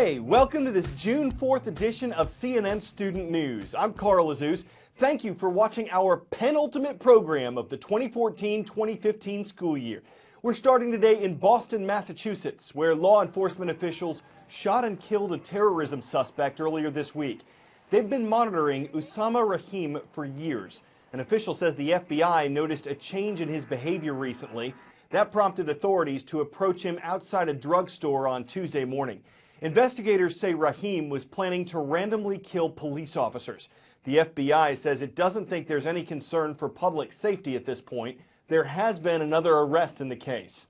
Hey, welcome to this June 4th edition of CNN Student News. I'm Carl Azus. Thank you for watching our penultimate program of the 2014-2015 school year. We're starting today in Boston, Massachusetts, where law enforcement officials shot and killed a terrorism suspect earlier this week. They've been monitoring Usama Rahim for years. An official says the FBI noticed a change in his behavior recently. That prompted authorities to approach him outside a drugstore on Tuesday morning. Investigators say Rahim was planning to randomly kill police officers. The FBI says it doesn't think there's any concern for public safety at this point. There has been another arrest in the case.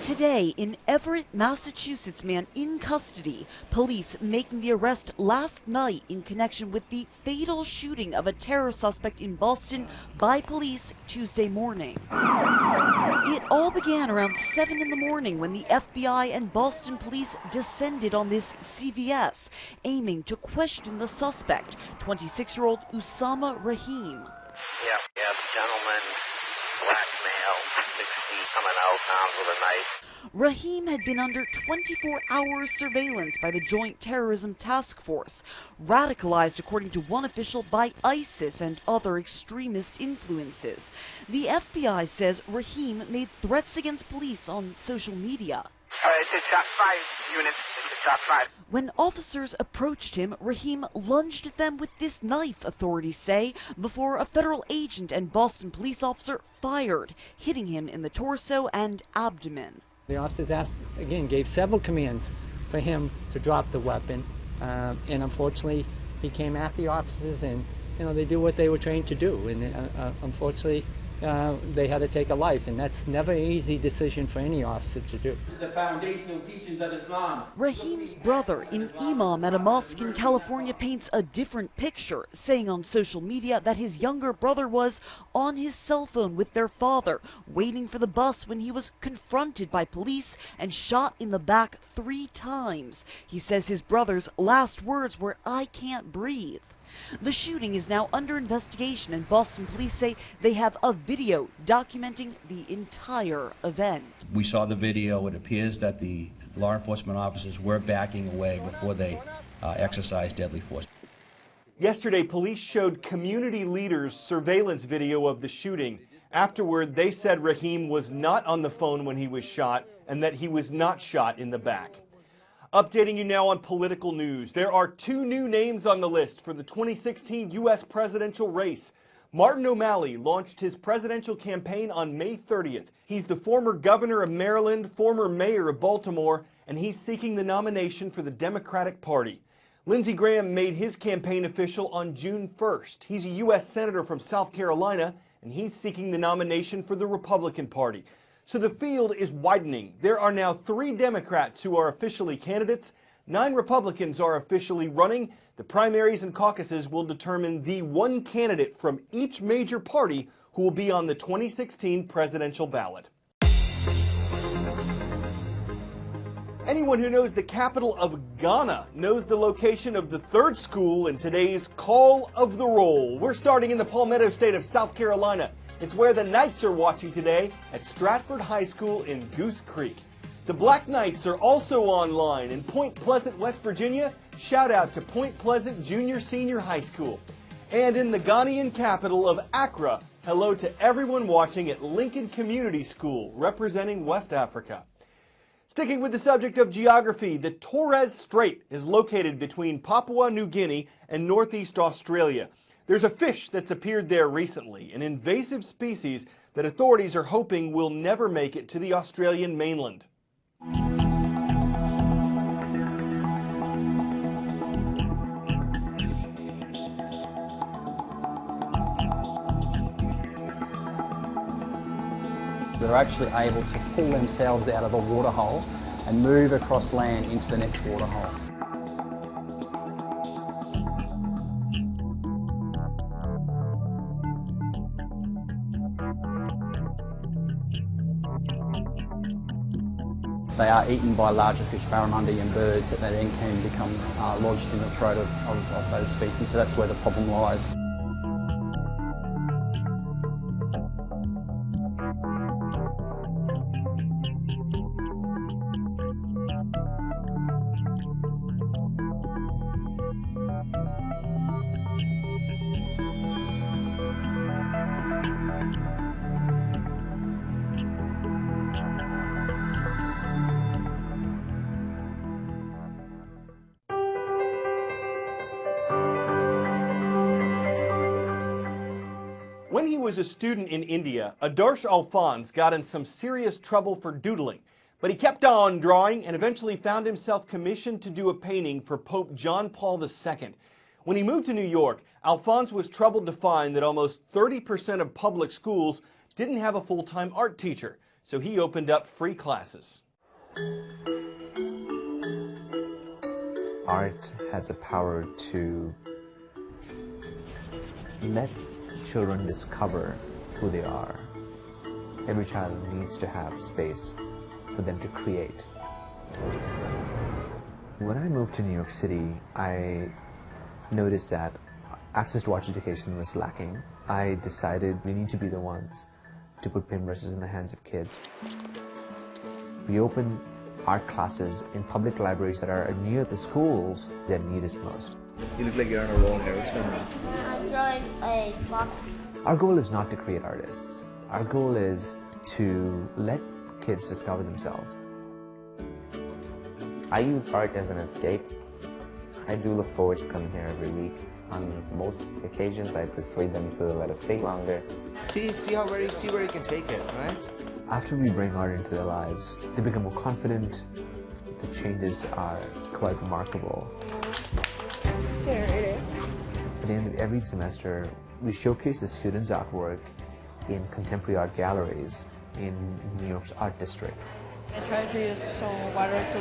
Today, in Everett, Massachusetts, man in custody. Police making the arrest last night in connection with the fatal shooting of a terror suspect in Boston by police Tuesday morning. It all began around 7 in the morning when the FBI and Boston police descended on this CVS, aiming to question the suspect, 26-year-old Usama Rahim. Yes, gentleman, black male, 60, coming out armed with a knife. Rahim had been under 24-hour surveillance by the Joint Terrorism Task Force, radicalized, according to one official, by ISIS and other extremist influences. The FBI says Rahim made threats against police on social media. It's a shot fired, unit. It's a shot fired. When officers approached him, Rahim lunged at them with this knife, authorities say, before a federal agent and Boston police officer fired, hitting him in the torso and abdomen. The officers gave several commands for him to drop the weapon, and unfortunately, he came at the officers, and they do what they were trained to do, and unfortunately, they had to take a life, and that's never an easy decision for any officer to do. The foundational teachings of Islam. Rahim's brother, an imam at a mosque in California, paints a different picture, saying on social media that his younger brother was on his cell phone with their father, waiting for the bus when he was confronted by police and shot in the back 3 times. He says his brother's last words were, "I can't breathe." The shooting is now under investigation, and Boston police say they have a video documenting the entire event. We saw the video. It appears that the law enforcement officers were backing away before they exercised deadly force. Yesterday, police showed community leaders surveillance video of the shooting. Afterward, they said Rahim was not on the phone when he was shot and that he was not shot in the back. Updating you now on political news. There are 2 new names on the list for the 2016 U.S. presidential race. Martin O'Malley launched his presidential campaign on May 30th. He's the former governor of Maryland, former mayor of Baltimore, and he's seeking the nomination for the Democratic Party. Lindsey Graham made his campaign official on June 1st. He's a U.S. senator from South Carolina, and he's seeking the nomination for the Republican Party. So the field is widening. There are now 3 Democrats who are officially candidates. 9 Republicans are officially running. The primaries and caucuses will determine the one candidate from each major party who will be on the 2016 presidential ballot. Anyone who knows the capital of Ghana knows the location of the 3rd school in today's Call of the Roll. We're starting in the Palmetto State of South Carolina. It's where the Knights are watching today at Stratford High School in Goose Creek. The Black Knights are also online in Point Pleasant, West Virginia. Shout out to Point Pleasant Junior Senior High School. And in the Ghanaian capital of Accra, hello to everyone watching at Lincoln Community School, representing West Africa. Sticking with the subject of geography, the Torres Strait is located between Papua New Guinea and Northeast Australia. There's a fish that's appeared there recently, an invasive species that authorities are hoping will never make it to the Australian mainland. They're actually able to pull themselves out of a waterhole and move across land into the next waterhole. They are eaten by larger fish, barramundi and birds, that they then can become lodged in the throat of those species. So that's where the problem lies. he was a student in India, Adarsh Alphonse got in some serious trouble for doodling. But he kept on drawing and eventually found himself commissioned to do a painting for Pope John Paul II. When he moved to New York, Alphonse was troubled to find that almost 30% of public schools didn't have a full-time art teacher, so he opened up free classes. Art has a power to let children discover who they are. Every child needs to have space for them to create. When I moved to New York City, I noticed that access to art education was lacking. I decided we need to be the ones to put paintbrushes in the hands of kids. We open art classes in public libraries that are near the schools that need us most. You look like you're on a roll here. What's going on? I'm drawing a box. Our goal is not to create artists. Our goal is to let kids discover themselves. I use art as an escape. I do look forward to coming here every week. On most occasions, I persuade them to let us stay longer. See where you can take it, right? After we bring art into their lives, they become more confident. The changes are quite remarkable. Here it is. At the end of every semester, we showcase the students' artwork in contemporary art galleries in New York's art district. I try to use some water to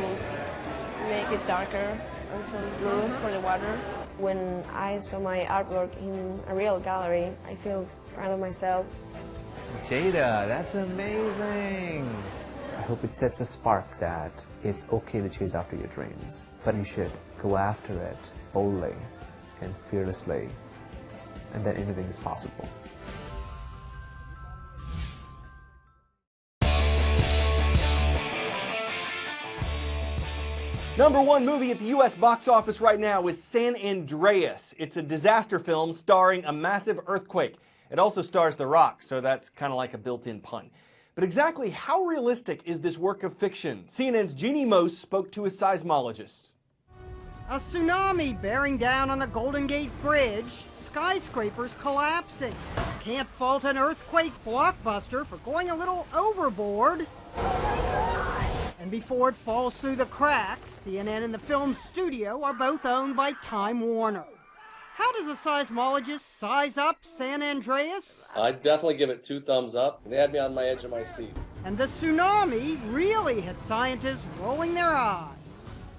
make it darker and some blue for the water. When I saw my artwork in a real gallery, I feel proud of myself. Jada, that's amazing. I hope it sets a spark that it's okay to chase after your dreams, but you should go after it boldly and fearlessly, and that anything is possible. #1 movie at the U.S. box office right now is San Andreas. It's a disaster film starring a massive earthquake. It also stars The Rock, so that's kind of like a built-in pun. But exactly how realistic is this work of fiction? CNN's Jeannie Mose spoke to a seismologist. A tsunami bearing down on the Golden Gate Bridge, skyscrapers collapsing. Can't fault an earthquake blockbuster for going a little overboard. And before it falls through the cracks, CNN and the film studio are both owned by Time Warner. How does a seismologist size up San Andreas? I'd definitely give it 2 thumbs up. They had me on my edge of my seat. And the tsunami really had scientists rolling their eyes.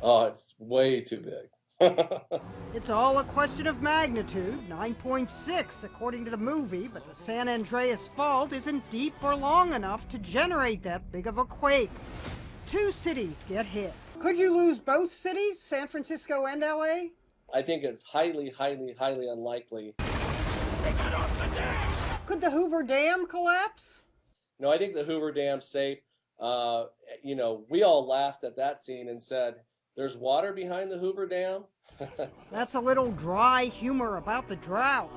Oh, it's way too big. It's all a question of magnitude, 9.6 according to the movie, but the San Andreas fault isn't deep or long enough to generate that big of a quake. 2 cities get hit. Could you lose both cities, San Francisco and LA? I think it's highly, highly, highly unlikely. Could the Hoover Dam collapse? No, I think the Hoover Dam's safe. We all laughed at that scene and said, "There's water behind the Hoover Dam?" That's a little dry humor about the drought.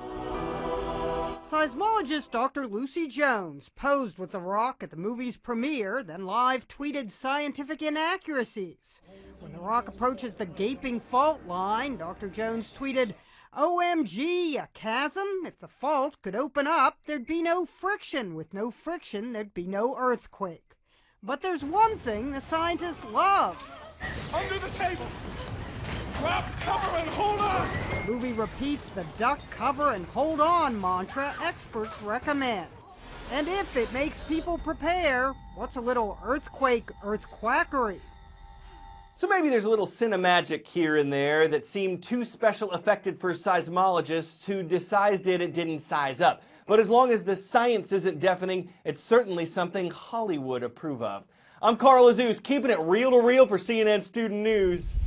Seismologist Dr. Lucy Jones posed with The Rock at the movie's premiere, then live tweeted scientific inaccuracies. When The Rock approaches the gaping fault line, Dr. Jones tweeted, "OMG, a chasm? If the fault could open up, there'd be no friction. With no friction, there'd be no earthquake." But there's one thing the scientists love. Under the table! Drop cover and hold on! The movie repeats the duck, cover, and hold on mantra experts recommend. And if it makes people prepare, what's a little earthquackery? So maybe there's a little cinemagic here and there that seemed too special affected for seismologists who decided it didn't size up. But as long as the science isn't deafening, it's certainly something Hollywood approve of. I'm Carl Azus, keeping it reel to reel for CNN Student News.